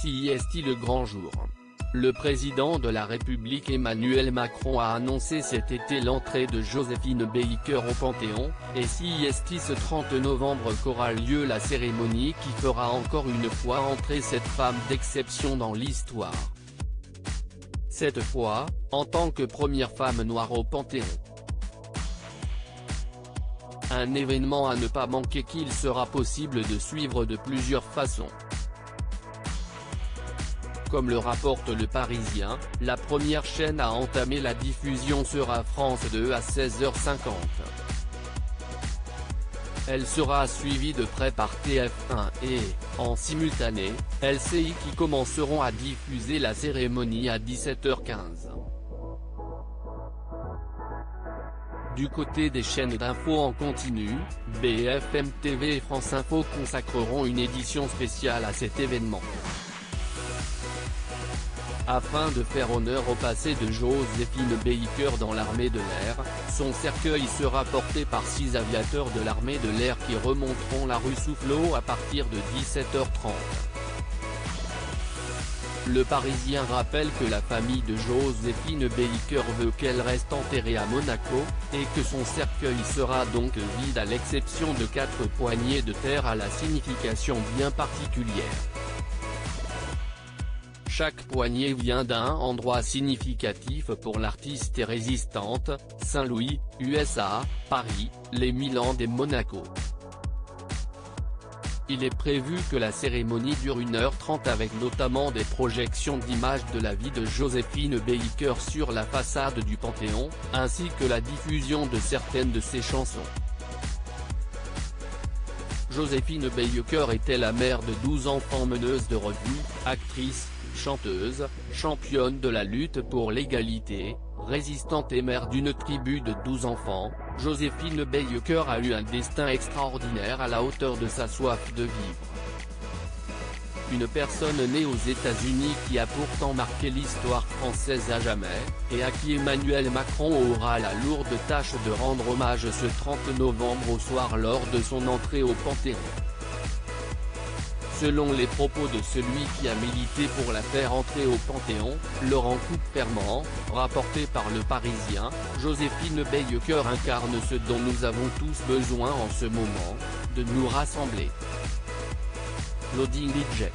Ici est le grand jour. Le président de la République Emmanuel Macron a annoncé cet été l'entrée de Joséphine Baker au Panthéon, et si ce 30 novembre qu'aura lieu la cérémonie qui fera encore une fois entrer cette femme d'exception dans l'histoire. Cette fois, en tant que première femme noire au Panthéon. Un événement à ne pas manquer qu'il sera possible de suivre de plusieurs façons. Comme le rapporte Le Parisien, la première chaîne à entamer la diffusion sera France 2 à 16h50. Elle sera suivie de près par TF1 et, en simultané, LCI qui commenceront à diffuser la cérémonie à 17h15. Du côté des chaînes d'infos en continu, BFM TV et France Info consacreront une édition spéciale à cet événement. Afin de faire honneur au passé de Joséphine Baker dans l'armée de l'air, son cercueil sera porté par 6 aviateurs de l'armée de l'air qui remonteront la rue Soufflot à partir de 17h30. Le Parisien rappelle que la famille de Joséphine Baker veut qu'elle reste enterrée à Monaco, et que son cercueil sera donc vide à l'exception de 4 poignées de terre à la signification bien particulière. Chaque poignée vient d'un endroit significatif pour l'artiste et résistante, Saint-Louis, USA, Paris, les Milan et Monaco. Il est prévu que la cérémonie dure 1h30 avec notamment des projections d'images de la vie de Joséphine Baker sur la façade du Panthéon, ainsi que la diffusion de certaines de ses chansons. Joséphine Baker était la mère de 12 enfants, meneuse de revue, actrice, chanteuse, championne de la lutte pour l'égalité, résistante et mère d'une tribu de 12 enfants. Joséphine Baker a eu un destin extraordinaire à la hauteur de sa soif de vivre. Une personne née aux États-Unis qui a pourtant marqué l'histoire française à jamais, et à qui Emmanuel Macron aura la lourde tâche de rendre hommage ce 30 novembre au soir lors de son entrée au Panthéon. Selon les propos de celui qui a milité pour la faire entrer au Panthéon, Laurent Coupermans, rapporté par Le Parisien, Joséphine Baker incarne ce dont nous avons tous besoin en ce moment, de nous rassembler. Loading DJ.